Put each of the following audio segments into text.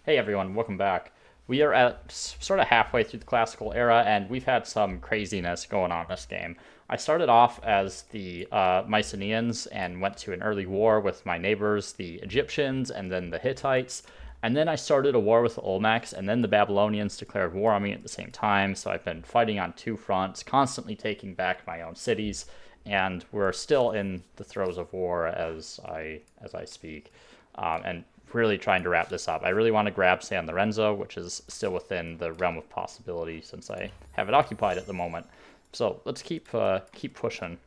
Hey everyone, welcome back. We are at sort of halfway through the classical era, and we've had some craziness going on in this game. I started off as the Mycenaeans and went to an early war with my neighbors, the Egyptians, and then the Hittites. And then I started a war with the Olmecs, and then the Babylonians declared war on me at the same time. So I've been fighting on two fronts, constantly taking back my own cities, and we're still in the throes of war as I speak. And really trying to wrap this up. I really want to grab San Lorenzo, which is still within the realm of possibility since I have it occupied at the moment. So let's keep pushing.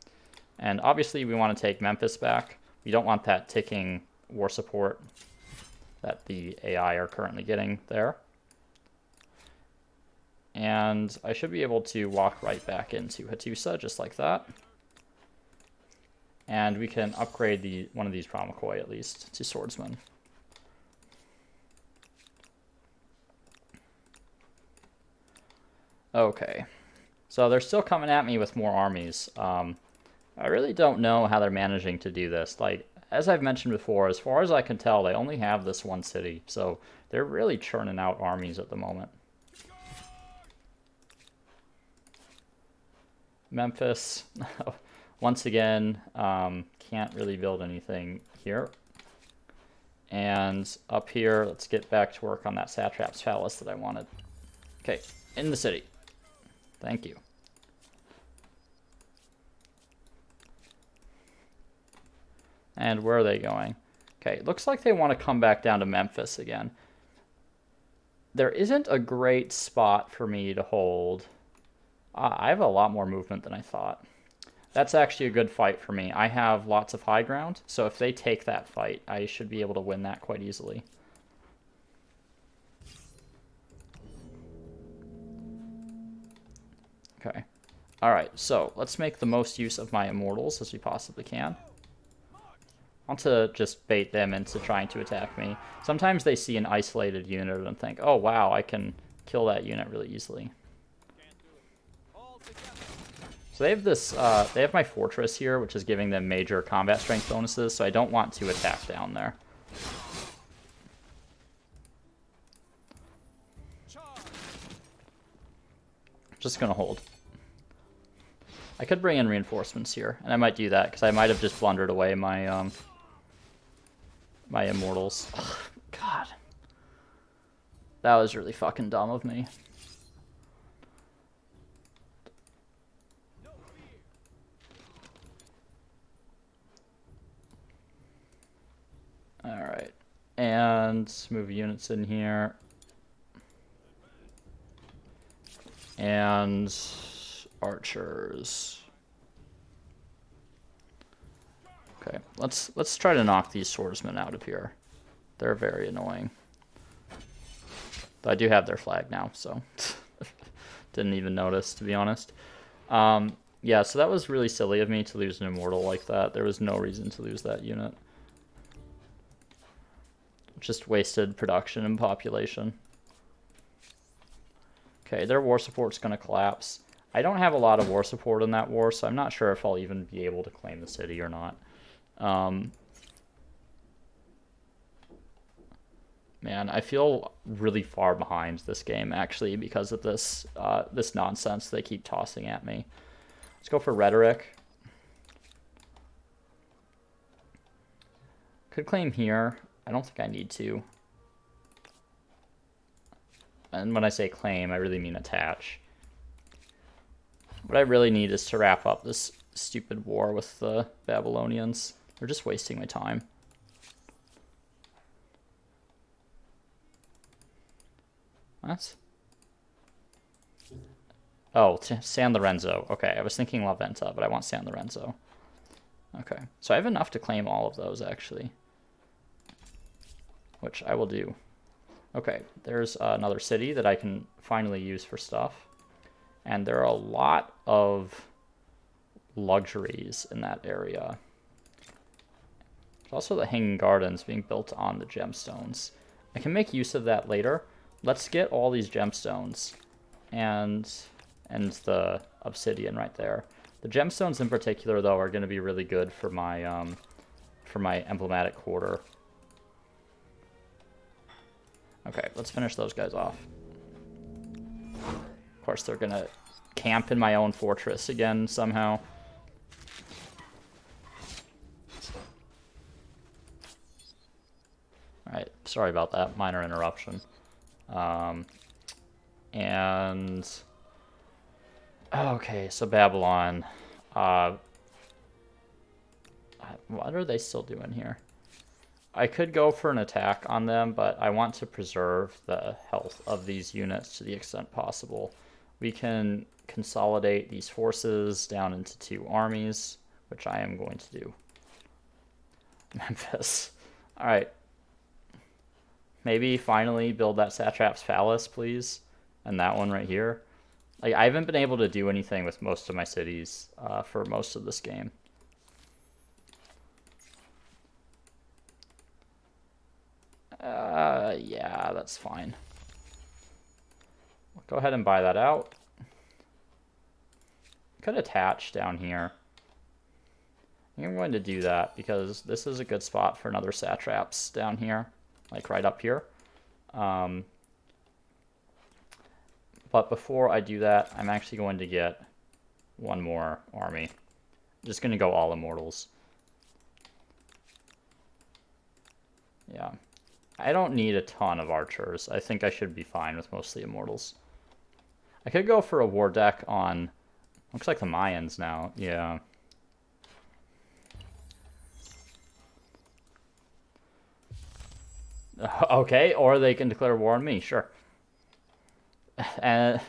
And obviously we want to take Memphis back. We don't want that ticking war support that the AI are currently getting there. And I should be able to walk right back into Hattusa just like that. And we can upgrade one of these Promakoi at least to Swordsman. Okay, so they're still coming at me with more armies. I really don't know how they're managing to do this. Like, as I've mentioned before, as far as I can tell, they only have this one city, so they're really churning out armies at the moment. Memphis, once again, can't really build anything here. And up here, let's get back to work on that Satrap's Palace that I wanted. Okay, in the city. Thank you. And where are they going? Okay, looks like they want to come back down to Memphis again. There isn't a great spot for me to hold. I have a lot more movement than I thought. That's actually a good fight for me. I have lots of high ground, so if they take that fight, I should be able to win that quite easily. Okay. Alright, so let's make the most use of my Immortals as we possibly can. I want to just bait them into trying to attack me. Sometimes they see an isolated unit and think, oh wow, I can kill that unit really easily. So they have this, they have my fortress here, which is giving them major combat strength bonuses, so I don't want to attack down there. Just gonna hold. I could bring in reinforcements here, and I might do that because I might have just blundered away my my Immortals. Ugh, God, that was really fucking dumb of me. All right, and move units in here. And archers. Okay, let's try to knock these swordsmen out of here. They're very annoying. Though I do have their flag now, so didn't even notice, to be honest. Yeah, so that was really silly of me to lose an immortal like that. There was no reason to lose that unit. Just wasted production and population. Okay, their war support's going to collapse. I don't have a lot of war support in that war, so I'm not sure if I'll even be able to claim the city or not. Man, I feel really far behind this game, actually, because of this this nonsense they keep tossing at me. Let's go for rhetoric. Could claim here. I don't think I need to. And when I say claim, I really mean attach. What I really need is to wrap up this stupid war with the Babylonians. They're just wasting my time. What? Oh, San Lorenzo. Okay, I was thinking La Venta, but I want San Lorenzo. Okay, so I have enough to claim all of those, actually. Which I will do. Okay, there's another city that I can finally use for stuff. And there are a lot of luxuries in that area. There's also the Hanging Gardens being built on the gemstones. I can make use of that later. Let's get all these gemstones and the obsidian right there. The gemstones in particular, though, are going to be really good for my emblematic quarter. Okay, let's finish those guys off. Of course, they're gonna camp in my own fortress again somehow. Alright, sorry about that. Minor interruption. And... Okay, so Babylon. What are they still doing here? I could go for an attack on them, but I want to preserve the health of these units to the extent possible. We can consolidate these forces down into 2 armies, which I am going to do. Memphis. Alright. Maybe finally build that Satrap's Palace, please. And that one right here. Like, I haven't been able to do anything with most of my cities for most of this game. Yeah, that's fine. I'll go ahead and buy that out. Could attach down here. I think I'm going to do that because this is a good spot for another satraps down here, like right up here. But before I do that, I'm actually going to get one more army. I'm just going to go all Immortals. Yeah. I don't need a ton of archers. I think I should be fine with mostly Immortals. I could go for a war deck on... Looks like the Mayans now. Yeah. Okay, or they can declare war on me, sure. And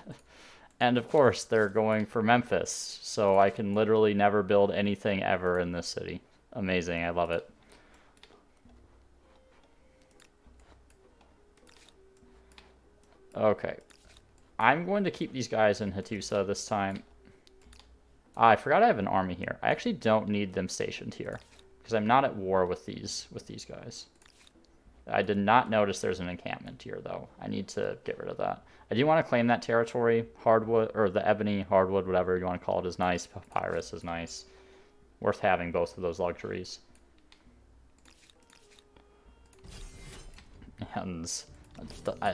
of course, they're going for Memphis, so I can literally never build anything ever in this city. Amazing, I love it. Okay. I'm going to keep these guys in Hattusa this time. I forgot I have an army here. I actually don't need them stationed here, because I'm not at war with these guys. I did not notice there's an encampment here, though. I need to get rid of that. I do want to claim that territory. Hardwood, or the ebony, hardwood, whatever you want to call it, is nice. Papyrus is nice. Worth having both of those luxuries. And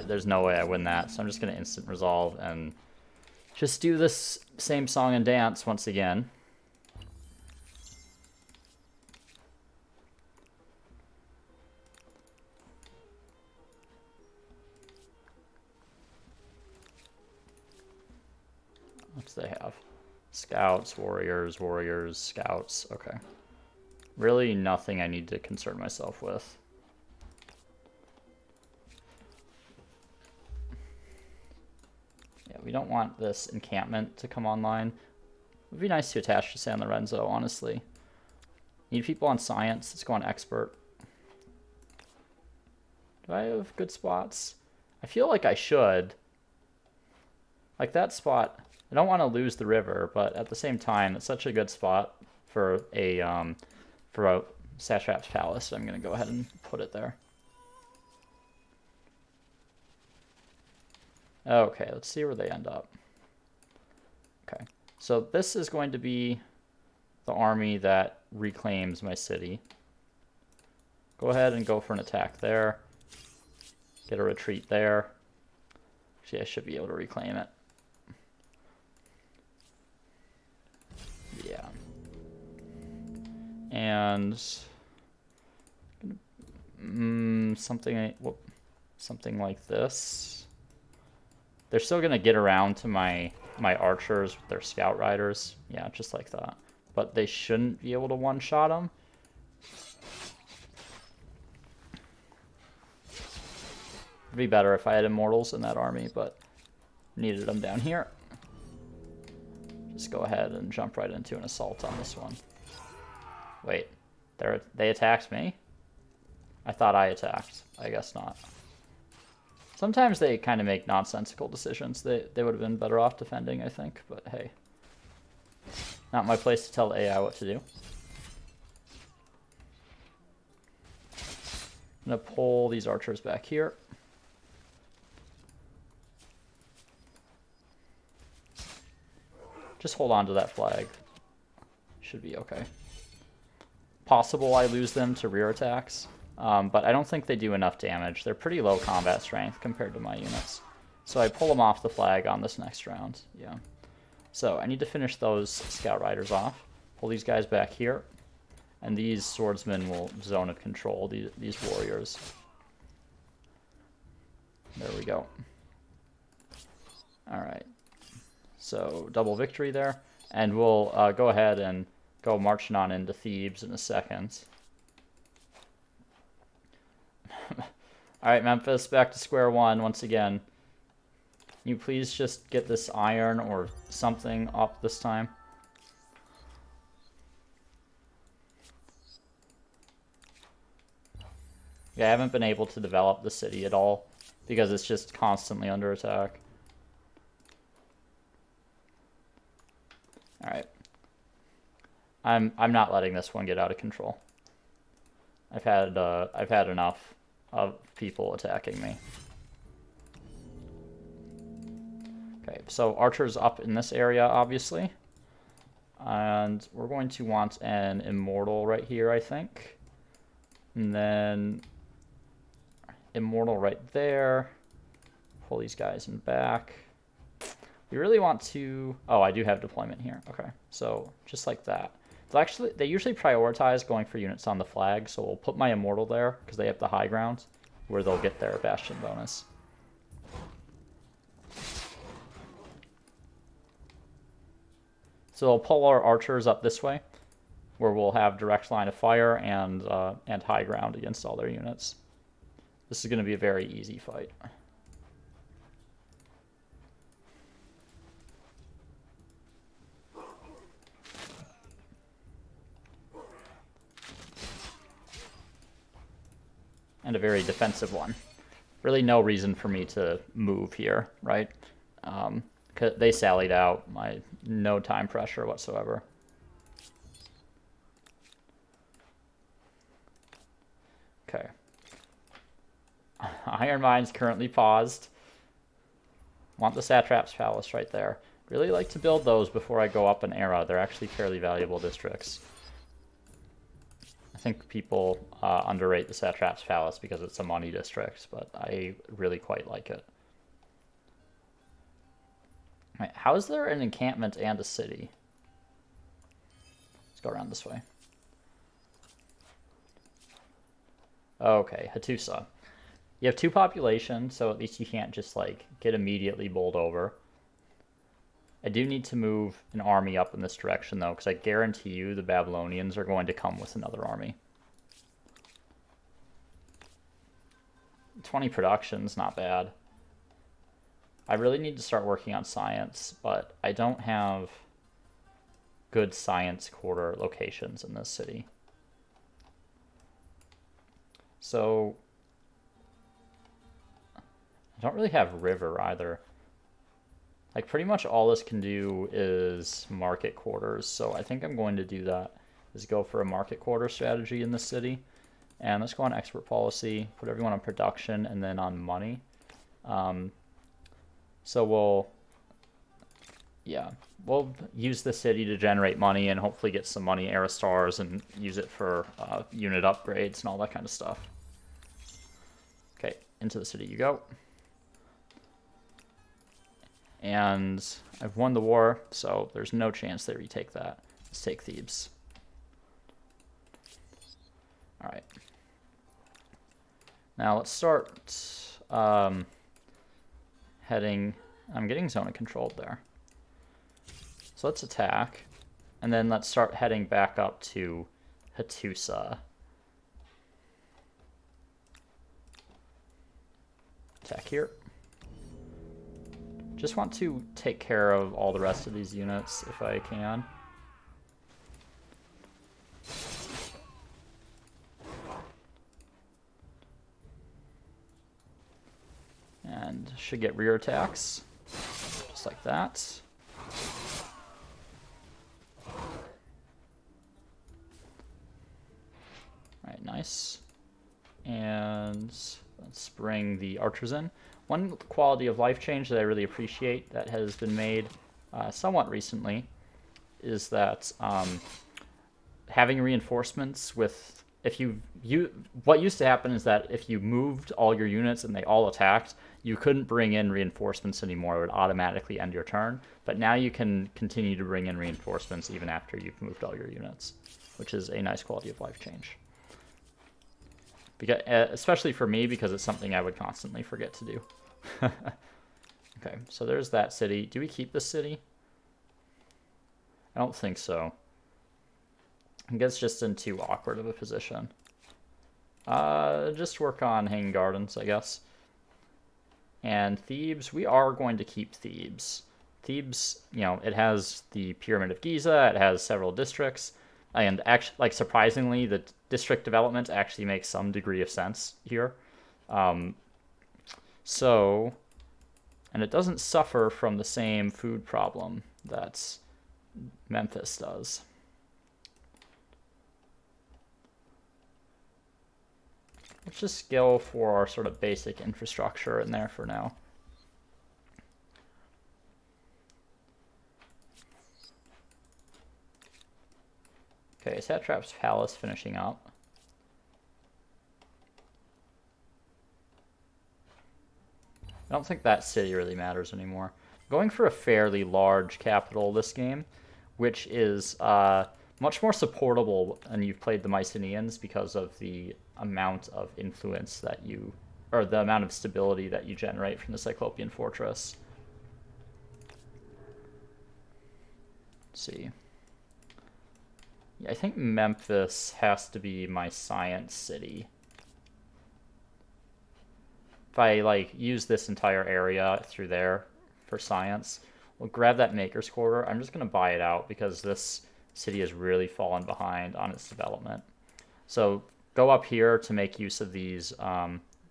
there's no way I win that, so I'm just going to instant resolve and just do this same song and dance once again. What do they have? Scouts, warriors, warriors, scouts. Okay. Really nothing I need to concern myself with. Yeah, we don't want this encampment to come online. It would be nice to attach to San Lorenzo, honestly. Need people on science. Let's go on expert. Do I have good spots? I feel like I should. Like that spot... I don't want to lose the river, but at the same time, it's such a good spot for a satrap's palace, so I'm going to go ahead and put it there. Okay, let's see where they end up. Okay, so this is going to be the army that reclaims my city. Go ahead and go for an attack there. Get a retreat there. Actually, I should be able to reclaim it. Yeah. And something like this. They're still gonna get around to my archers with their scout riders. Yeah, just like that. But they shouldn't be able to one-shot them. It'd be better if I had Immortals in that army, but needed them down here. Just go ahead and jump right into an assault on this one. Wait, they attacked me? I thought I attacked. I guess not. Sometimes they kind of make nonsensical decisions. They would have been better off defending, I think, but hey. Not my place to tell the AI what to do. I'm going to pull these archers back here. Just hold on to that flag. Should be okay. Possible I lose them to rear attacks. But I don't think they do enough damage. They're pretty low combat strength compared to my units. So I pull them off the flag on this next round. Yeah. So I need to finish those scout riders off. Pull these guys back here. And these swordsmen will zone of control these warriors. There we go. Alright. So double victory there. And we'll go ahead and go marching on into Thebes in a second. Alright, Memphis, back to square one once again. Can you please just get this iron or something up this time? Yeah, I haven't been able to develop the city at all because it's just constantly under attack. Alright. I'm not letting this one get out of control. I've had enough of people attacking me. Okay, so archers up in this area, obviously. And we're going to want an immortal right here, I think. And then immortal right there. Pull these guys in back. We really want to... Oh, I do have deployment here. Okay, so just like that. They usually prioritize going for units on the flag, so we'll put my immortal there because they have the high ground where they'll get their bastion bonus. So we'll pull our archers up this way, where we'll have direct line of fire and high ground against all their units. This is going to be a very easy fight. And a very defensive one. Really no reason for me to move here, right? They sallied out. No time pressure whatsoever. Okay. Iron Mine's currently paused. Want the Satrap's Palace right there. Really like to build those before I go up an era. They're actually fairly valuable districts. I think people underrate the Satrap's Palace because it's a money district, but I really quite like it. Right, how is there an encampment and a city? Let's go around this way. Okay, Hattusa. You have 2 population, so at least you can't just like get immediately bowled over. I do need to move an army up in this direction though, because I guarantee you the Babylonians are going to come with another army. 20 production's not bad. I really need to start working on science, but I don't have good science quarter locations in this city. So I don't really have river either. Like pretty much all this can do is market quarters, so I think I'm going to do that, is go for a market quarter strategy in the city. And let's go on export policy, put everyone on production, and then on money. So we'll use the city to generate money and hopefully get some money era stars and use it for unit upgrades and all that kind of stuff. Okay, into the city you go. And I've won the war, so there's no chance they retake that. Let's take Thebes. All right. Now let's start heading... I'm getting zone controlled there. So let's attack. And then let's start heading back up to Hattusa. Attack here. Just want to take care of all the rest of these units if I can. And should get rear attacks, just like that. Alright, nice. And let's bring the archers in. One quality of life change that I really appreciate that has been made somewhat recently is that having reinforcements with what used to happen is that if you moved all your units and they all attacked, you couldn't bring in reinforcements anymore. It would automatically end your turn. But now you can continue to bring in reinforcements even after you've moved all your units, which is a nice quality of life change. Because, especially for me, because it's something I would constantly forget to do. Okay, so there's that city. Do we keep this city? I don't think so. It gets just in too awkward of a position. Just work on Hanging Gardens, I guess. And Thebes, we are going to keep Thebes. Thebes, you know, it has the Pyramid of Giza, it has several districts, and actually, like, surprisingly, the district development actually makes some degree of sense here. And it doesn't suffer from the same food problem that Memphis does. Let's just go for our sort of basic infrastructure in there for now. Okay, Satrap's Palace finishing up. I don't think that city really matters anymore. I'm going for a fairly large capital this game, which is much more supportable when you've played the Mycenaeans because of the amount of influence that you, or the amount of stability that you generate from the Cyclopean Fortress. Let's see. Yeah, I think Memphis has to be my science city. If I like use this entire area through there for science, we'll grab that Maker's Quarter. I'm just going to buy it out because this city has really fallen behind on its development. So go up here to make use of these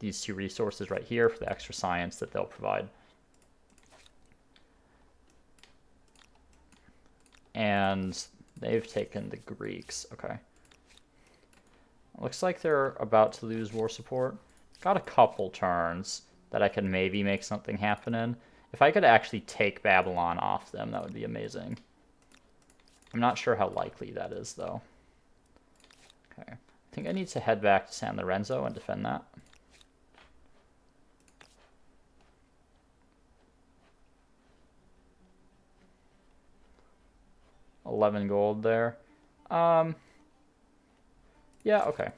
two resources right here for the extra science that they'll provide. And they've taken the Greeks. Okay. Looks like they're about to lose war support. Got a couple turns that I could maybe make something happen in. If I could actually take Babylon off them, that would be amazing. I'm not sure how likely that is, though. Okay. I think I need to head back to San Lorenzo and defend that. $11 gold there. Yeah, okay.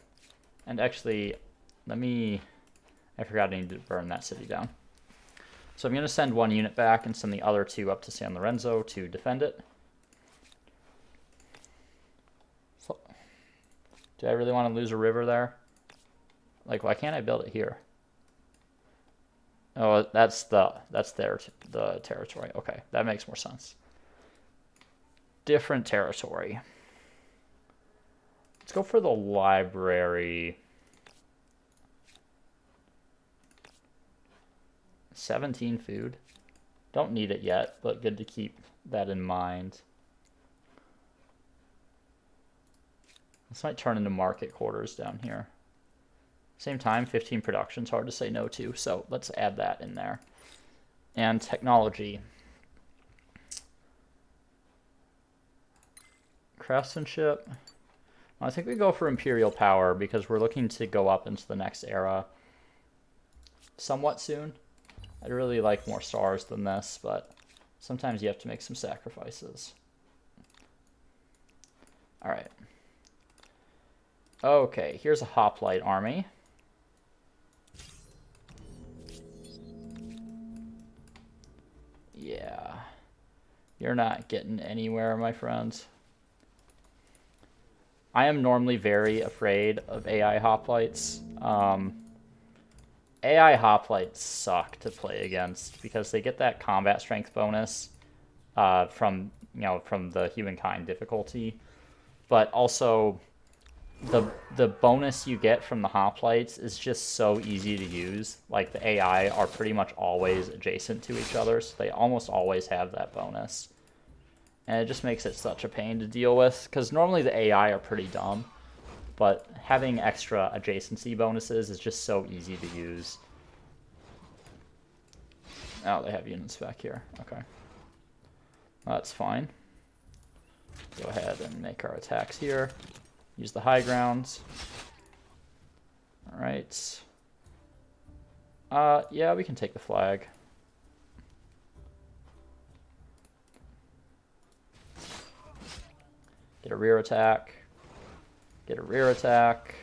And actually, I forgot I need to burn that city down. So I'm going to send one unit back and send the other two up to San Lorenzo to defend it. So, do I really want to lose a river there? Like, why can't I build it here? Oh, that's the territory. Okay, that makes more sense. Different territory. Let's go for the library. 17 food. Don't need it yet, but good to keep that in mind. This might turn into market quarters down here. Same time, 15 production's hard to say no to, so let's add that in there. And technology. Craftsmanship. Well, I think we go for Imperial Power because we're looking to go up into the next era somewhat soon. I'd really like more stars than this, but sometimes you have to make some sacrifices. All right. Okay, here's a hoplite army. Yeah. You're not getting anywhere, my friends. I am normally very afraid of AI hoplites. AI hoplites suck to play against because they get that combat strength bonus from the humankind difficulty, but also the bonus you get from the hoplites is just so easy to use. Like, the AI are pretty much always adjacent to each other, so they almost always have that bonus. And it just makes it such a pain to deal with, because normally the AI are pretty dumb, but having extra adjacency bonuses is just so easy to use. Oh, they have units back here. Okay. That's fine. Go ahead and make our attacks here. Use the high ground. All right. Yeah, we can take the flag. Get a rear attack. Get a rear attack.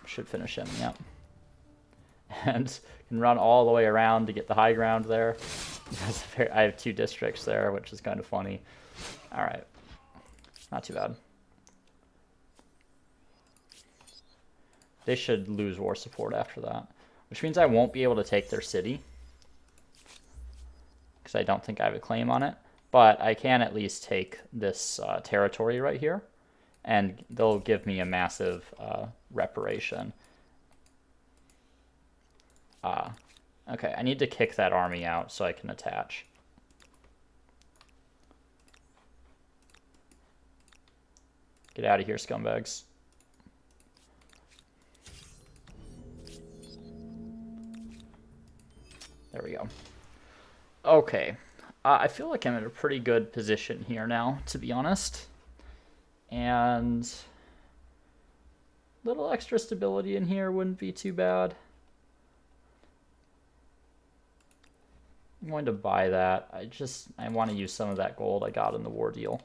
Should finish him, yep. And can run all the way around to get the high ground there. I have 2 districts there, which is kind of funny. All right. Not too bad. They should lose war support after that, which means I won't be able to take their city because I don't think I have a claim on it. But I can at least take this territory right here, and they'll give me a massive reparation. Okay, I need to kick that army out so I can attach. Get out of here, scumbags. There we go. Okay. I feel like I'm in a pretty good position here now, to be honest. And a little extra stability in here wouldn't be too bad. I'm going to buy that. I want to use some of that gold I got in the war deal.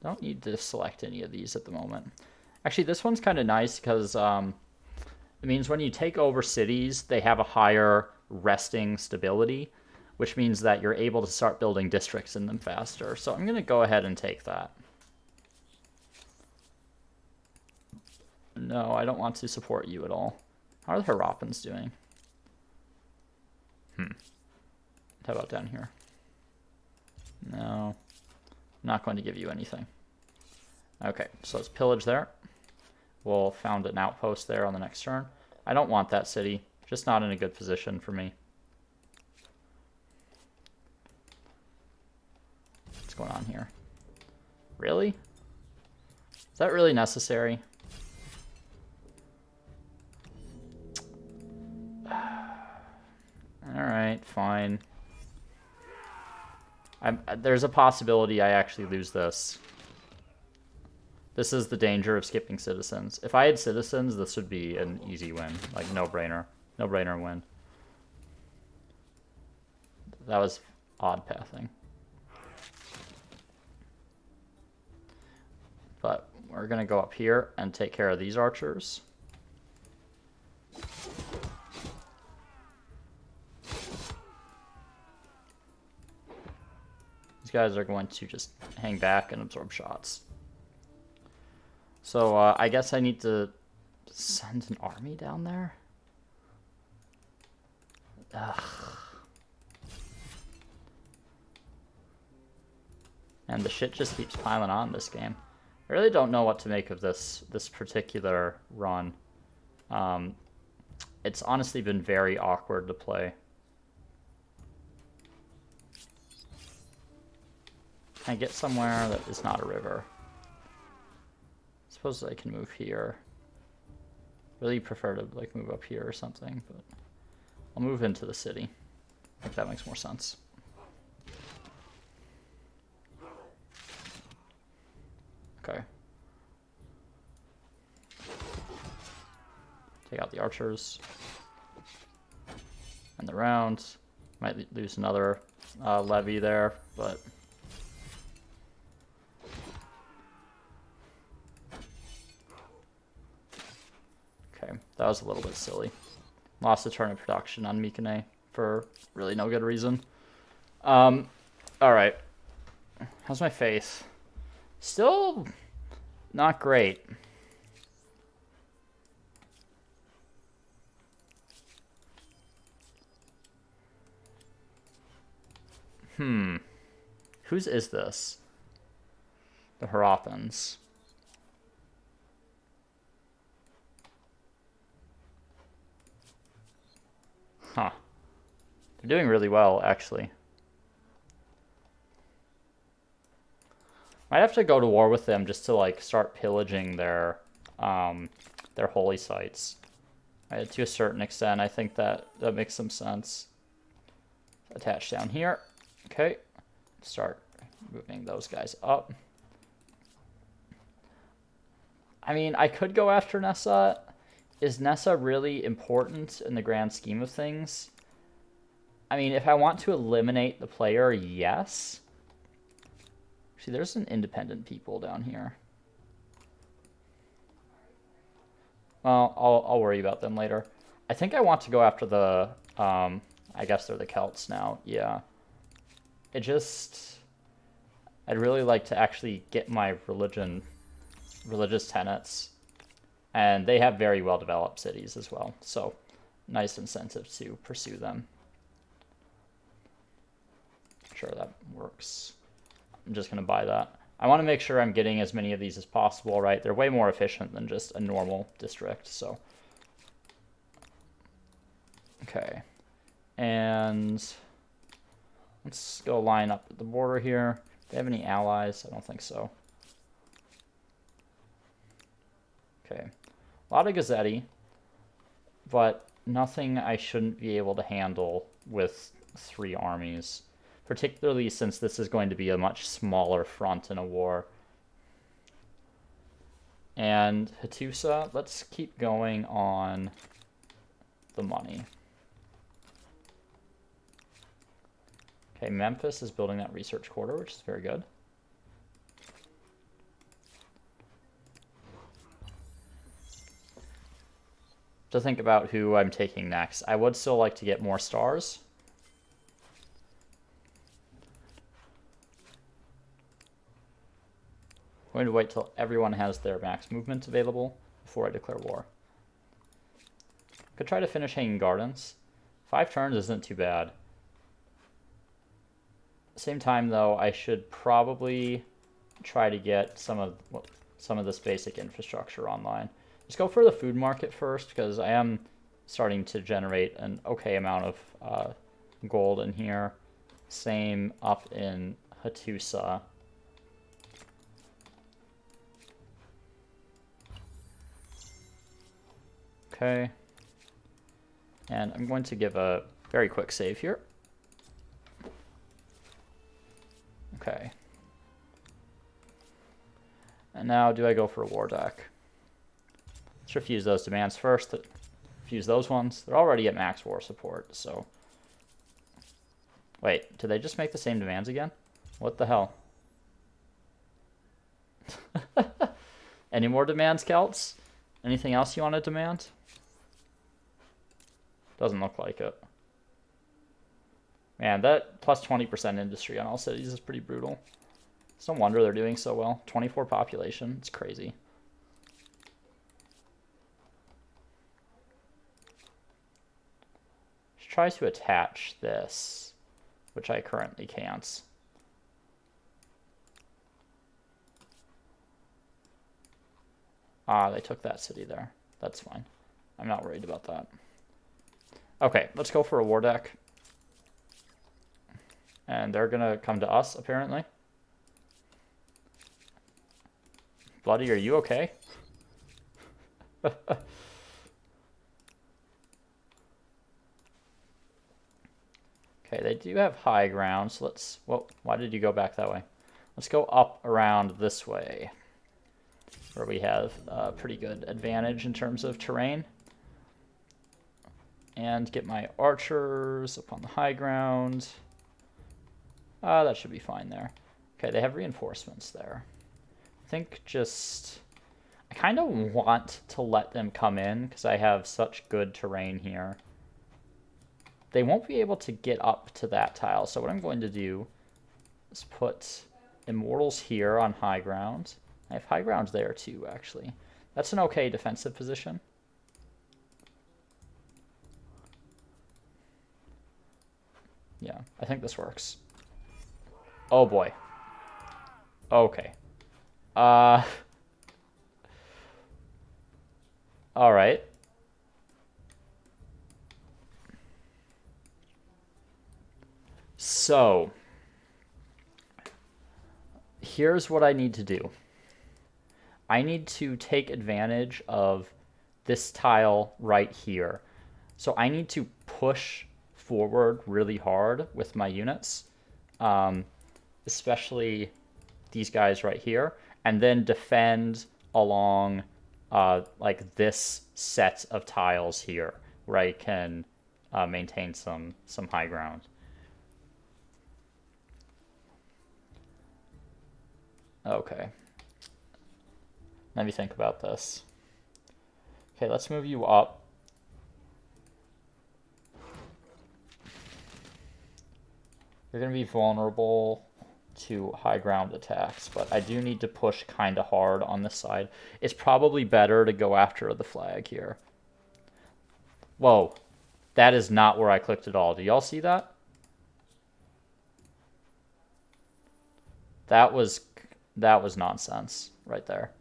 Don't need to select any of these at the moment. Actually, this one's kind of nice because it means when you take over cities, they have a higher resting stability, which means that you're able to start building districts in them faster. So I'm going to go ahead and take that. No, I don't want to support you at all. How are the Harappans doing? How about down here? No. I'm not going to give you anything. Okay, so let's pillage there. We'll found an outpost there on the next turn. I don't want that city. Just not in a good position for me. What's going on here? Really? Is that really necessary? Alright, fine. There's a possibility I actually lose this. This is the danger of skipping citizens. If I had citizens, this would be an easy win. Like, no-brainer. No-brainer win. That was odd pathing. But we're going to go up here and take care of these archers. These guys are going to just hang back and absorb shots. So I guess I need to send an army down there. Ugh. And the shit just keeps piling on this game. I really don't know what to make of this particular run. It's honestly been very awkward to play. Can I get somewhere that is not a river? I suppose I can move here. Really prefer to like move up here or something, but I'll move into the city. I think that makes more sense. Okay. Take out the archers. And the round. Might lose another levy there, but... Okay, that was a little bit silly. Lost a turn of production on Meatgrinder for really no good reason. Alright. How's my faith? Still not great. Whose is this? The Harappans. Huh. They're doing really well, actually. Might have to go to war with them just to like start pillaging their holy sites. To a certain extent, I think that makes some sense. Attach down here. Okay. Start moving those guys up. I mean, I could go after Nessa. Is Nessa really important in the grand scheme of things? I mean, if I want to eliminate the player, yes. See, there's some independent people down here. Well, I'll worry about them later. I think I want to go after the, I guess they're the Celts now. Yeah. I'd really like to actually get my religious tenets. And they have very well developed cities as well. So nice incentive to pursue them. Sure, that works. I'm just going to buy that. I want to make sure I'm getting as many of these as possible, right? They're way more efficient than just a normal district, so. Okay. And let's go line up at the border here. Do they have any allies? I don't think so. Okay. A lot of Gaesati, but nothing I shouldn't be able to handle with 3 armies. Particularly since this is going to be a much smaller front in a war. And Hattusa, let's keep going on the money. Okay, Memphis is building that research quarter, which is very good. To think about who I'm taking next, I would still like to get more stars. I'm going to wait till everyone has their max movement available before I declare war. Could try to finish Hanging Gardens. 5 turns isn't too bad. At the same time, though, I should probably try to get some of this basic infrastructure online. Let's go for the food market first, because I am starting to generate an okay amount of gold in here. Same up in Hattusa. Okay. And I'm going to give a very quick save here. Okay. And now do I go for a war deck? Let's refuse those demands first. Refuse those ones. They're already at max war support, so. Wait, did they just make the same demands again? What the hell? Any more demands, Celts? Anything else you want to demand? Doesn't look like it. Man, that plus 20% industry on all cities is pretty brutal. It's no wonder they're doing so well. 24 population, it's crazy. Let's try to attach this, which I currently can't. Ah, they took that city there. That's fine. I'm not worried about that. Okay, let's go for a war deck. And they're gonna come to us, apparently. Bloody, are you okay? Okay, they do have high ground, so let's... Well, why did you go back that way? Let's go up around this way, where we have a pretty good advantage in terms of terrain. And get my archers up on the high ground. That should be fine there. Okay, they have reinforcements there. I think just... I kind of want to let them come in because I have such good terrain here. They won't be able to get up to that tile, so what I'm going to do is put Immortals here on high ground. I have high grounds there too, actually. That's an okay defensive position. Yeah, I think this works. Oh boy. Okay. All right. So, here's what I need to do. I need to take advantage of this tile right here. So I need to push forward really hard with my units. especially these guys right here, and then defend along like this set of tiles here, where I can maintain some high ground. Okay. Let me think about this. Okay, let's move you up. You're going to be vulnerable to high ground attacks, but I do need to push kind of hard on this side. It's probably better to go after the flag here. Whoa, that is not where I clicked at all. Do y'all see that? That was nonsense right there.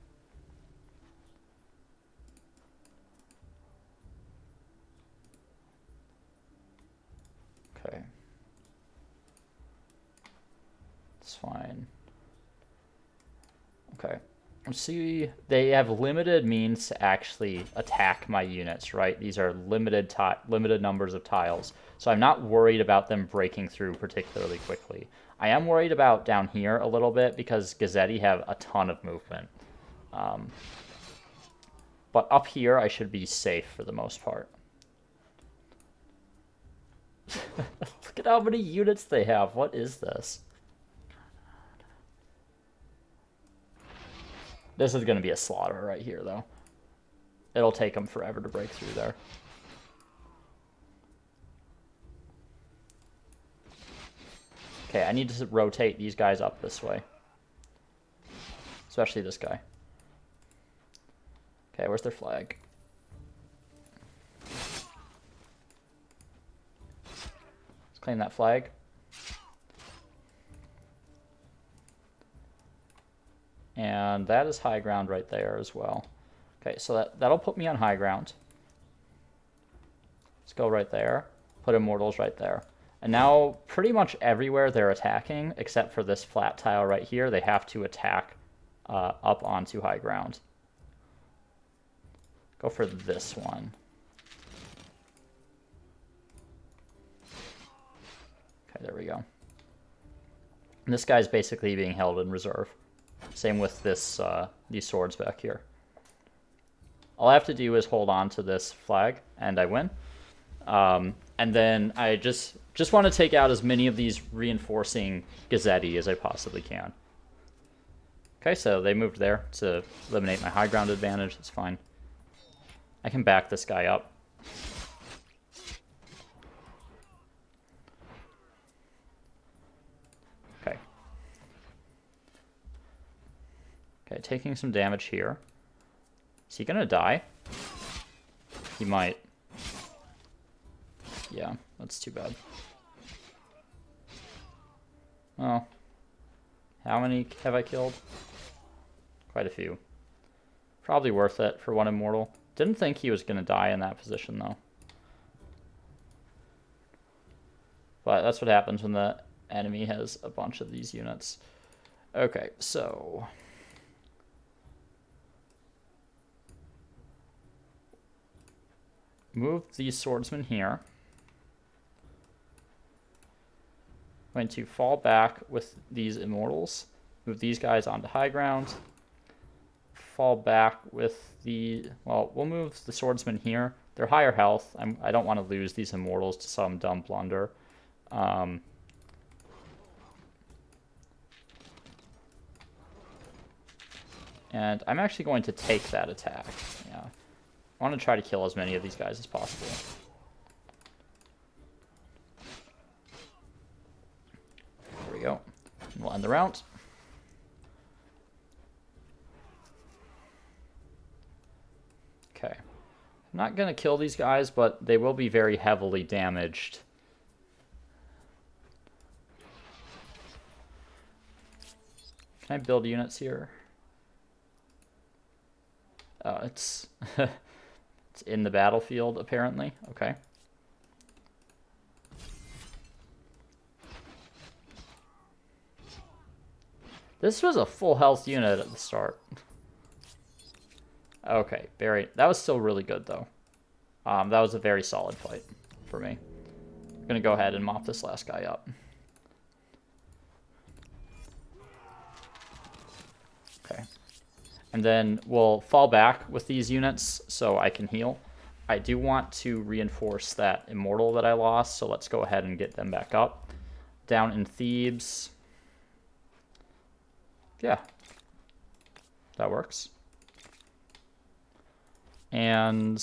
Okay. It's fine. Okay. See, they have limited means to actually attack my units, right? These are limited numbers of tiles. So I'm not worried about them breaking through particularly quickly. I am worried about down here a little bit because Gaesati have a ton of movement. But up here, I should be safe for the most part. Look at how many units they have. What is this? This is going to be a slaughter right here, though. It'll take them forever to break through there. Okay, I need to rotate these guys up this way. Especially this guy. Okay, where's their flag? Let's claim that flag. And that is high ground right there as well. Okay, so that'll put me on high ground. Let's go right there. Put Immortals right there. And now pretty much everywhere they're attacking, except for this flat tile right here, they have to attack up onto high ground. Go for this one. Okay, there we go. And this guy's basically being held in reserve. Same with this these swords back here. All I have to do is hold on to this flag, and I win. And then I just want to take out as many of these reinforcing Gaesati as I possibly can. Okay, so they moved there to eliminate my high ground advantage. It's fine. I can back this guy up. Okay. Okay, taking some damage here. Is he gonna die? He might. Yeah, that's too bad. Oh. How many have I killed? Quite a few. Probably worth it for one immortal. Didn't think he was gonna die in that position though. But that's what happens when the enemy has a bunch of these units. Okay, so move these swordsmen here. I'm going to fall back with these immortals. Move these guys onto high ground. Fall back with the... Well, we'll move the swordsmen here. They're higher health. I don't want to lose these immortals to some dumb blunder. And I'm actually going to take that attack. Yeah. I want to try to kill as many of these guys as possible. There we go. We'll end the round. Okay. I'm not going to kill these guys, but they will be very heavily damaged. Can I build units here? It's it's in the battlefield, apparently. Okay. This was a full health unit at the start. Okay, that was still really good, though. That was a very solid fight for me. I'm going to go ahead and mop this last guy up. And then we'll fall back with these units so I can heal. I do want to reinforce that Immortal that I lost, so let's go ahead and get them back up. Down in Thebes. Yeah. That works. And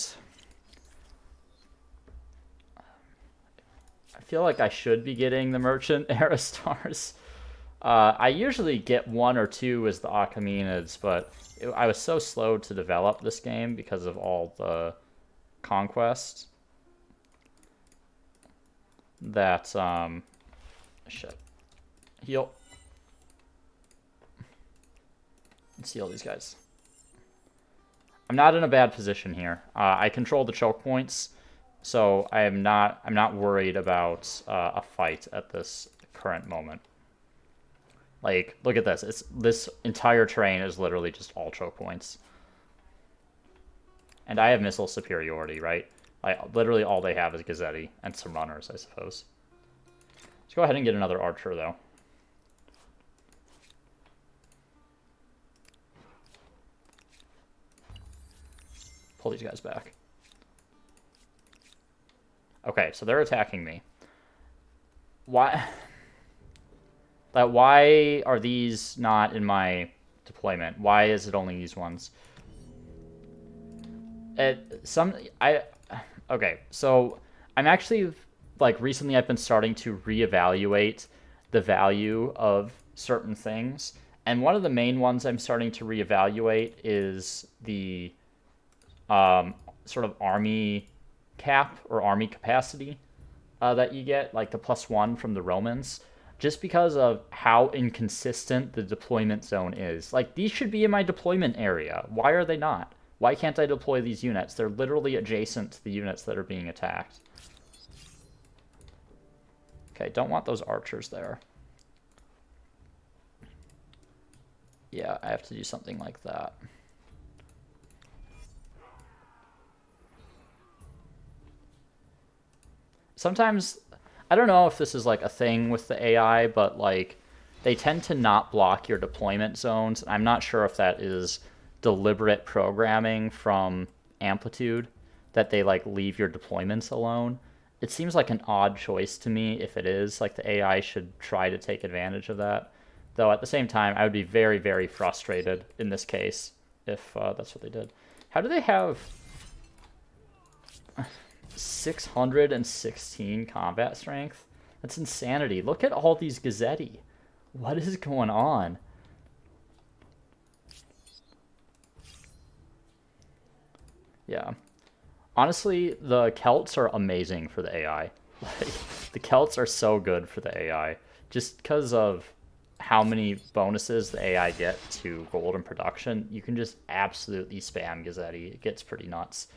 I feel like I should be getting the Merchant Era Stars. I usually get 1 or 2 as the Achaemenids, but I was so slow to develop this game because of all the conquest that, shit. Heal. Let's heal these guys. I'm not in a bad position here. I control the choke points, so I'm not worried about a fight at this current moment. Like, look at this. This entire terrain is literally just all choke points. And I have missile superiority, right? Literally all they have is Gaesati and some runners, I suppose. Let's go ahead and get another archer, though. Pull these guys back. Okay, so they're attacking me. Why? Why are these not in my deployment? Why is it only these ones? Okay, so I'm actually, like, recently I've been starting to reevaluate the value of certain things. And one of the main ones I'm starting to reevaluate is the sort of army cap or army capacity that you get, like the +1 from the Romans. Just because of how inconsistent the deployment zone is. Like, these should be in my deployment area. Why are they not? Why can't I deploy these units? They're literally adjacent to the units that are being attacked. Okay, don't want those archers there. Yeah, I have to do something like that. Sometimes, I don't know if this is like a thing with the AI, but like they tend to not block your deployment zones. I'm not sure if that is deliberate programming from Amplitude, that they like leave your deployments alone. It seems like an odd choice to me. If it is, like, the AI should try to take advantage of that. Though at the same time, I would be very, very frustrated in this case if that's what they did. How do they have 616 combat strength? That's insanity. Look at all these Gaesati. What is going on? Yeah. Honestly, the Celts are amazing for the AI. Like, the Celts are so good for the AI. Just because of how many bonuses the AI get to gold and production, you can just absolutely spam Gaesati. It gets pretty nuts.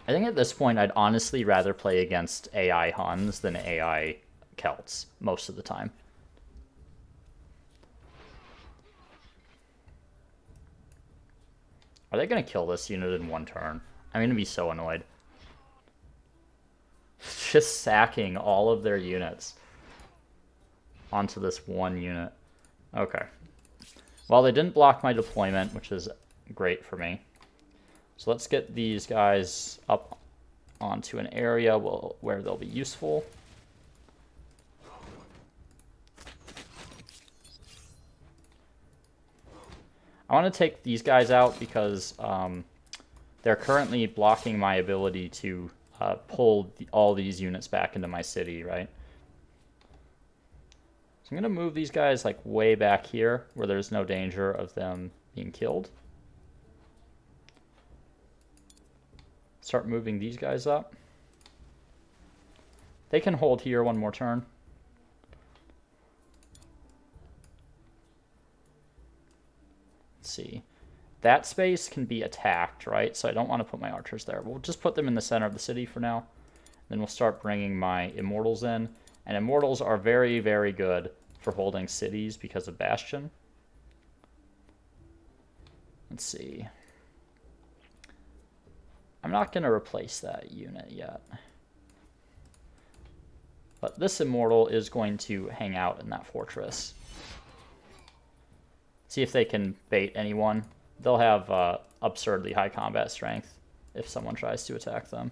I think at this point, I'd honestly rather play against AI Huns than AI Celts most of the time. Are they going to kill this unit in one turn? I'm going to be so annoyed. Just sacking all of their units onto this one unit. Okay. Well, they didn't block my deployment, which is great for me. So let's get these guys up onto an area where they'll be useful. I want to take these guys out because they're currently blocking my ability to pull all these units back into my city, right? So I'm going to move these guys like way back here where there's no danger of them being killed. Start moving these guys up. They can hold here one more turn. Let's see. That space can be attacked, right? So I don't want to put my archers there. We'll just put them in the center of the city for now. Then we'll start bringing my Immortals in. And Immortals are very, very good for holding cities because of Bastion. Let's see. I'm not going to replace that unit yet. But this Immortal is going to hang out in that fortress. See if they can bait anyone. They'll have absurdly high combat strength if someone tries to attack them.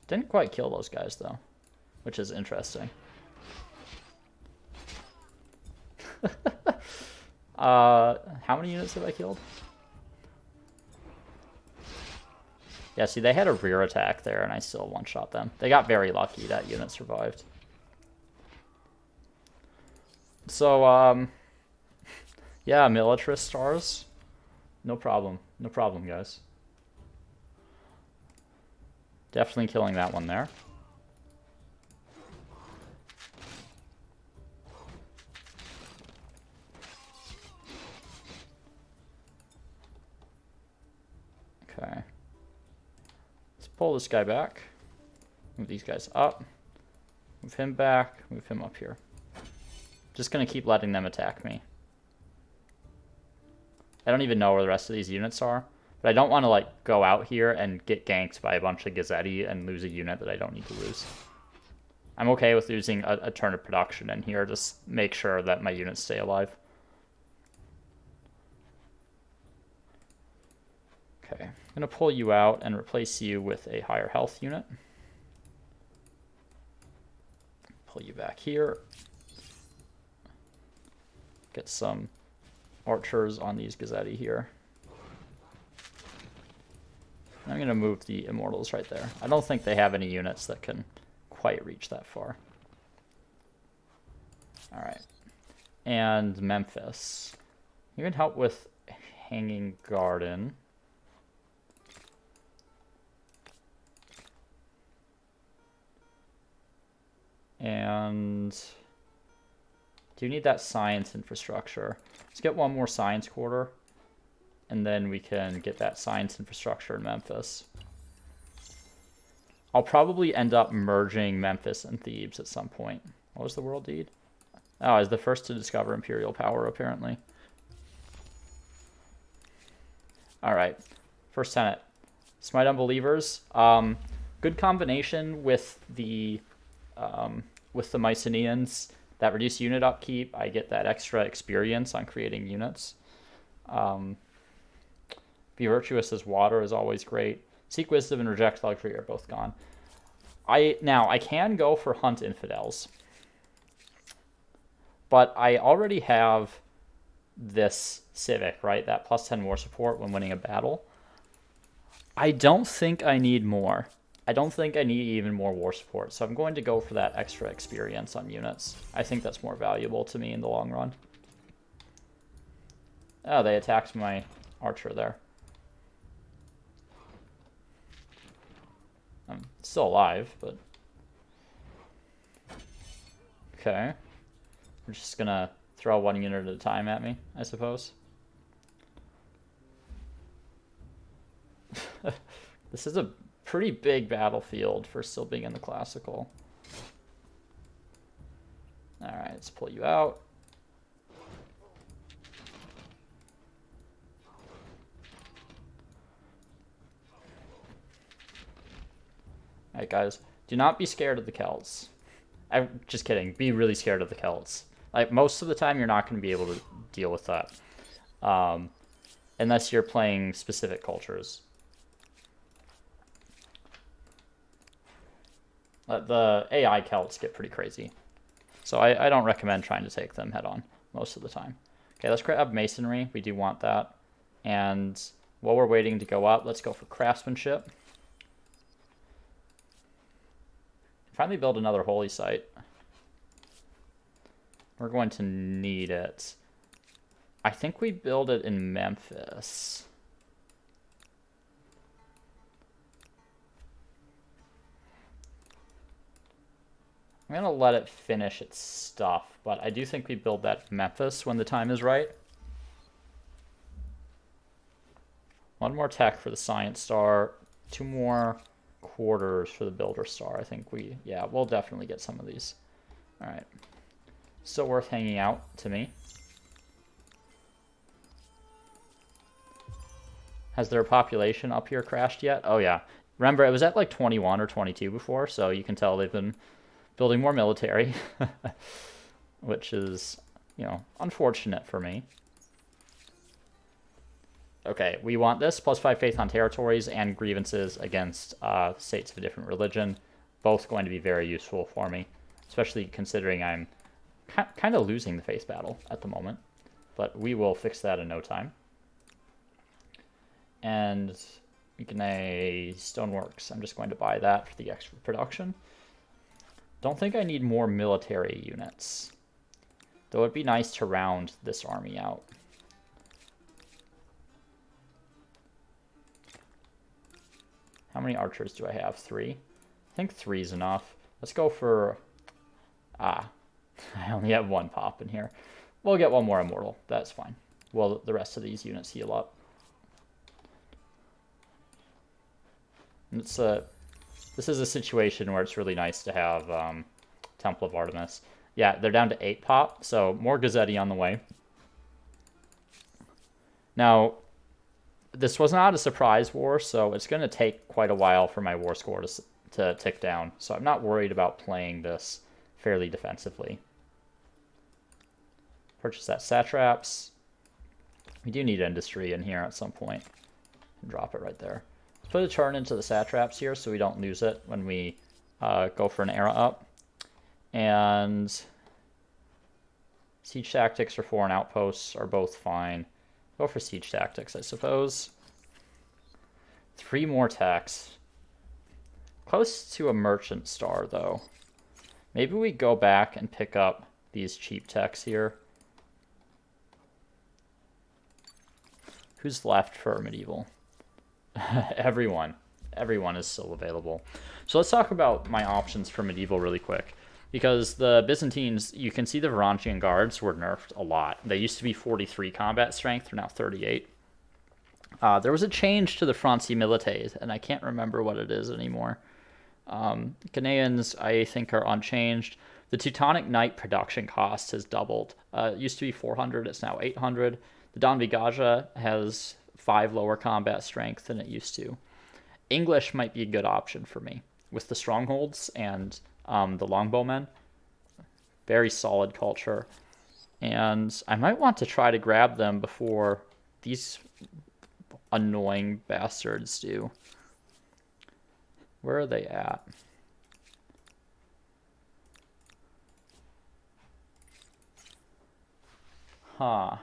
Didn't quite kill those guys, though, which is interesting. How many units have I killed? Yeah, see, they had a rear attack there, and I still one-shot them. They got very lucky that unit survived. So, yeah, Militarist stars. No problem. No problem, guys. Definitely killing that one there. Okay. Let's pull this guy back. Move these guys up. Move him back. Move him up here. Just gonna keep letting them attack me. I don't even know where the rest of these units are. But I don't want to, like, go out here and get ganked by a bunch of Gaesati and lose a unit that I don't need to lose. I'm okay with losing a turn of production in here. Just make sure that my units stay alive. Okay, I'm going to pull you out and replace you with a higher health unit. Pull you back here. Get some archers on these Gaesati here. I'm going to move the Immortals right there. I don't think they have any units that can quite reach that far. Alright. And Memphis. You can help with Hanging Garden. And do you need that science infrastructure? Let's get one more science quarter. And then we can get that science infrastructure in Memphis. I'll probably end up merging Memphis and Thebes at some point. What was the world deed? Oh, I was the first to discover imperial power, apparently. Alright. First Senate. Smite Unbelievers. Good combination with the Mycenaeans. That reduced unit upkeep. I get that extra experience on creating units. Be Virtuous as Water is always great. Seek Wisdom and Reject Luxury are both gone. Now, I can go for Hunt Infidels. But I already have this Civic, right? That plus 10 war support when winning a battle. I don't think I need more. I don't think I need even more war support. So I'm going to go for that extra experience on units. I think that's more valuable to me in the long run. Oh, they attacked my archer there. I'm still alive, but... Okay. We're just gonna throw one unit at a time at me, I suppose. This is a pretty big battlefield for still being in the classical. Alright, let's pull you out. Alright, guys. Do not be scared of the Celts. I'm just kidding. Be really scared of the Celts. Like, most of the time, you're not going to be able to deal with that. Unless you're playing specific cultures. The AI Celts get pretty crazy. So I don't recommend trying to take them head on most of the time. Okay, let's grab Masonry. We do want that. And while we're waiting to go up, let's go for Craftsmanship. Finally build another holy site. We're going to need it. I think we build it in Memphis. I'm going to let it finish its stuff, but I do think we build that in Memphis when the time is right. One more tech for the Science Star. 2 more quarters for the Builder Star. I think we'll definitely get some of these. All right. Still worth hanging out to me. Has their population up here crashed yet? Oh yeah. Remember, it was at like 21 or 22 before, so you can tell they've been building more military, which is, unfortunate for me. Okay, we want this, +5 faith on territories and grievances against states of a different religion. Both going to be very useful for me, especially considering I'm kind of losing the faith battle at the moment. But we will fix that in no time. And we can a stoneworks. I'm just going to buy that for the extra production. Don't think I need more military units, though it'd be nice to round this army out. How many archers do I have? 3? I think 3 is enough. Let's go for... I only have 1 pop in here. We'll get 1 more immortal. That's fine. Well, the rest of these units heal up. This is a situation where it's really nice to have Temple of Artemis. Yeah, they're down to 8 pop, so more Gaesati on the way. Now, this was not a surprise war, so it's going to take quite a while for my war score to tick down. So I'm not worried about playing this fairly defensively. Purchase that satraps. We do need industry in here at some point. Drop it right there. Let's put a turn into the satraps here so we don't lose it when we go for an era up. And siege tactics or foreign outposts are both fine. Go for siege tactics, I suppose. 3 more techs. Close to a merchant star, though. Maybe we go back and pick up these cheap techs here. Who's left for medieval? Everyone. Everyone is still available. So let's talk about my options for medieval really quick. Because the Byzantines, you can see the Varangian guards were nerfed a lot. They used to be 43 combat strength, they're now 38. There was a change to the Franci Milites, and I can't remember what it is anymore. Ghanaians, I think, are unchanged. The Teutonic Knight production cost has doubled. It used to be 400, it's now 800. The Don Vigaja has 5 lower combat strength than it used to. English might be a good option for me, with the strongholds and the longbowmen. Very solid culture. And I might want to try to grab them before these annoying bastards do. Where are they at? Huh.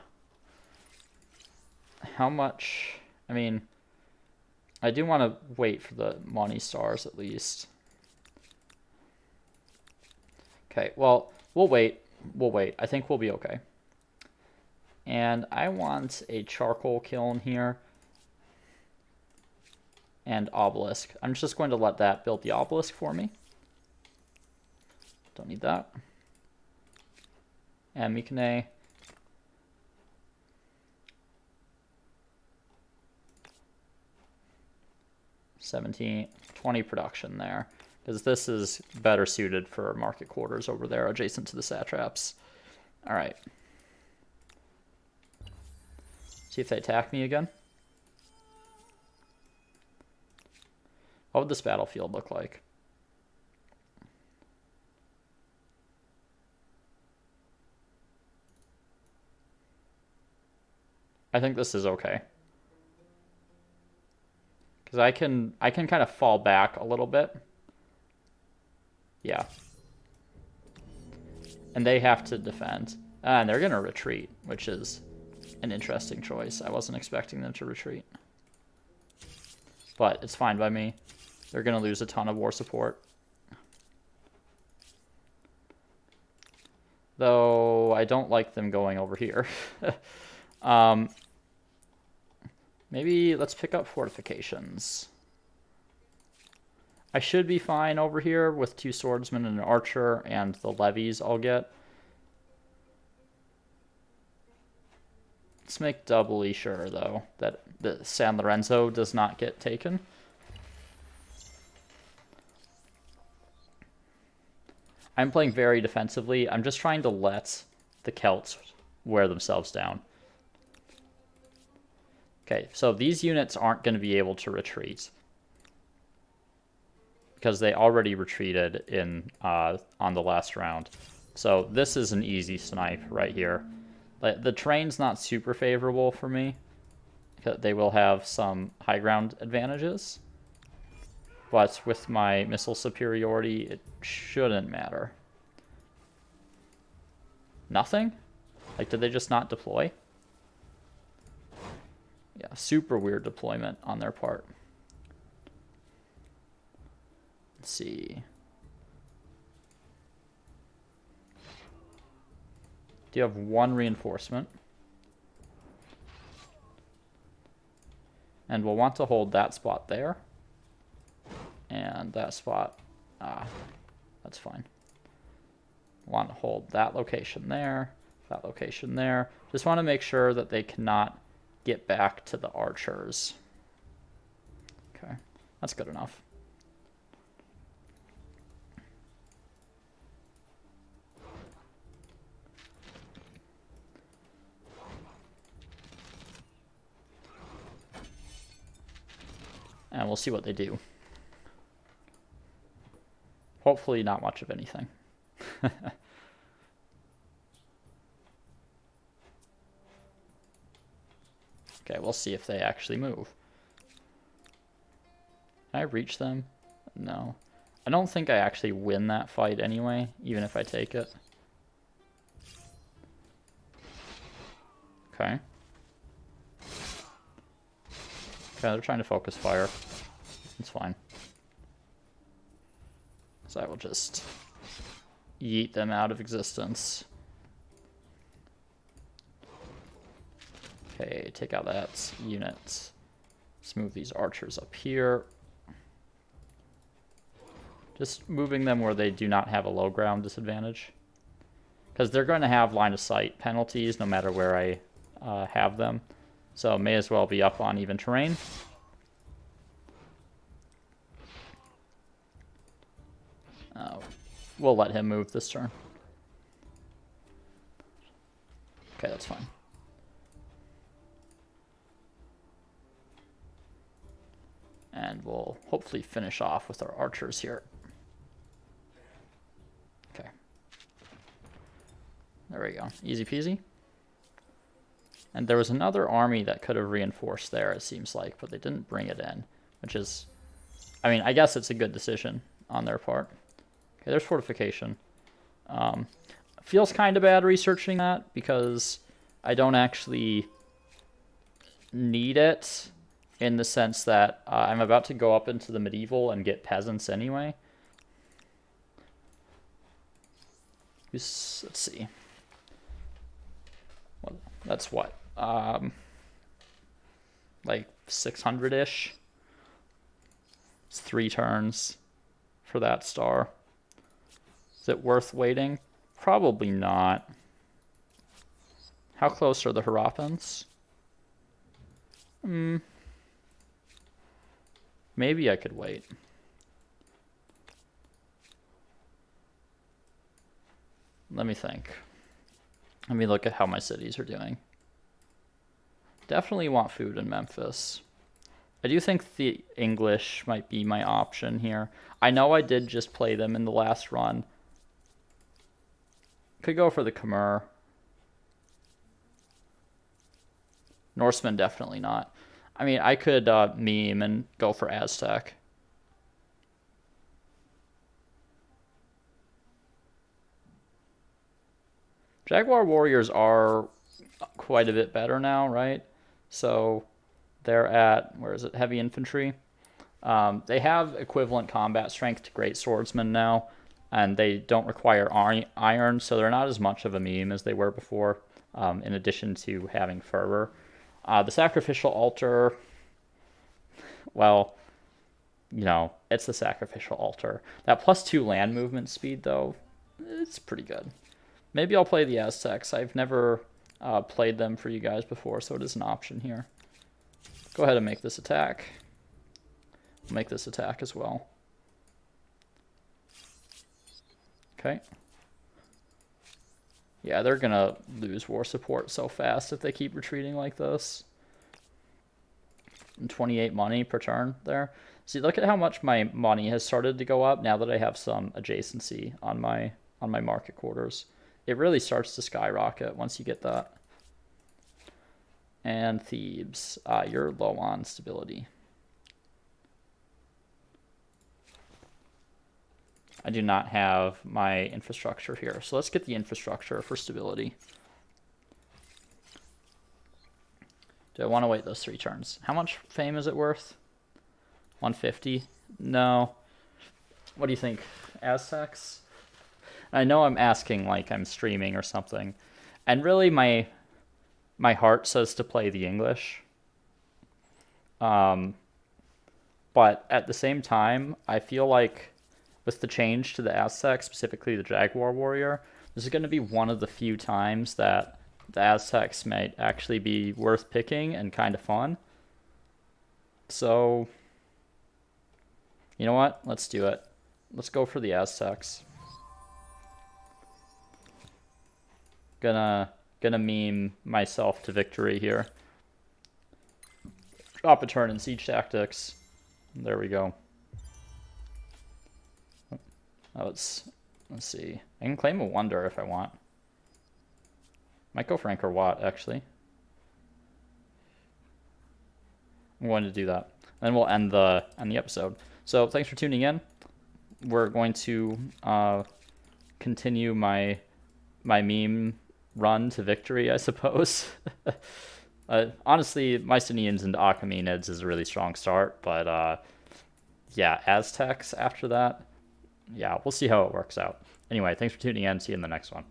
How much? I mean, I do want to wait for the money stars at least. Okay, well, we'll wait. We'll wait. I think we'll be okay. And I want a charcoal kiln here. And obelisk. I'm just going to let that build the obelisk for me. Don't need that. And Mycenae. 17, 20 production there. Because this is better suited for market quarters over there adjacent to the satraps. Alright. See if they attack me again. What would this battlefield look like? I think this is okay. Because I can kind of fall back a little bit. Yeah. And they have to defend. And they're going to retreat, which is an interesting choice. I wasn't expecting them to retreat. But it's fine by me. They're going to lose a ton of war support. Though I don't like them going over here. Maybe let's pick up fortifications. I should be fine over here with 2 swordsmen and an archer and the levies I'll get. Let's make doubly sure, though, that the San Lorenzo does not get taken. I'm playing very defensively. I'm just trying to let the Celts wear themselves down. Okay, so these units aren't going to be able to retreat. because they already retreated in on the last round. So this is an easy snipe right here. The terrain's not super favorable for me. They will have some high ground advantages. But with my missile superiority, it shouldn't matter. Nothing? Like, did they just not deploy? Yeah, super weird deployment on their part. Let's see. Do you have one reinforcement? And we'll want to hold that spot there. And that spot, that's fine. Want to hold that location there, that location there. Just want to make sure that they cannot get back to the archers. Okay, that's good enough. And we'll see what they do. Hopefully not much of anything. Okay, we'll see if they actually move. Can I reach them? No. I don't think I actually win that fight anyway, even if I take it. Okay. Okay, they're trying to focus fire. It's fine. So I will just yeet them out of existence. Okay, take out that unit. Let's move these archers up here. Just moving them where they do not have a low ground disadvantage. Because they're going to have line of sight penalties no matter where I have them. So may as well be up on even terrain. We'll let him move this turn. Okay, that's fine. And we'll hopefully finish off with our archers here. Okay. There we go. Easy peasy. And there was another army that could have reinforced there, it seems like, but they didn't bring it in, which is, I mean, I guess it's a good decision on their part. Okay, there's fortification. Feels kind of bad researching that because I don't actually need it in the sense that I'm about to go up into the medieval and get peasants anyway. Let's see. Well, that's what? Like 600-ish. It's 3 turns for that star. Is it worth waiting? Probably not. How close are the Harappans? Maybe I could wait. Let me think. Let me look at how my cities are doing. Definitely want food in Memphis. I do think the English might be my option here. I know I did just play them in the last run. Could go for the Khmer. Norsemen, definitely not. I mean, I could meme and go for Aztec. Jaguar warriors are quite a bit better now, right? So they're at, where is it, heavy infantry. They have equivalent combat strength to great swordsmen now, and they don't require iron, so they're not as much of a meme as they were before, in addition to having fervor. The sacrificial altar, well, you know, it's the sacrificial altar. That +2 land movement speed, though, it's pretty good. Maybe I'll play the Aztecs. I've never played them for you guys before, so it is an option here. Go ahead and make this attack. I'll make this attack as well. Okay. Yeah, they're going to lose war support so fast if they keep retreating like this. 28 money per turn there. See, look at how much my money has started to go up now that I have some adjacency on my market quarters. It really starts to skyrocket once you get that. And Thebes, you're low on stability. I do not have my infrastructure here, so let's get the infrastructure for stability. Do I want to wait those 3 turns? How much fame is it worth? 150? No. What do you think? Aztecs? I know I'm asking like I'm streaming or something. And really my heart says to play the English. But at the same time, I feel like with the change to the Aztec, specifically the Jaguar Warrior, this is going to be one of the few times that the Aztecs might actually be worth picking and kind of fun. So, you know what? Let's do it. Let's go for the Aztecs. Gonna meme myself to victory here. Drop a turn in siege tactics. There we go. Let's see. I can claim a wonder if I want. Might go for Angkor Wat, actually. I'm going to do that. Then we'll end the episode. So thanks for tuning in. We're going to continue my meme run to victory, I suppose. Honestly, Mycenaeans into Achaemenids is a really strong start, but yeah, Aztecs after that. Yeah, we'll see how it works out. Anyway, thanks for tuning in. See you in the next one.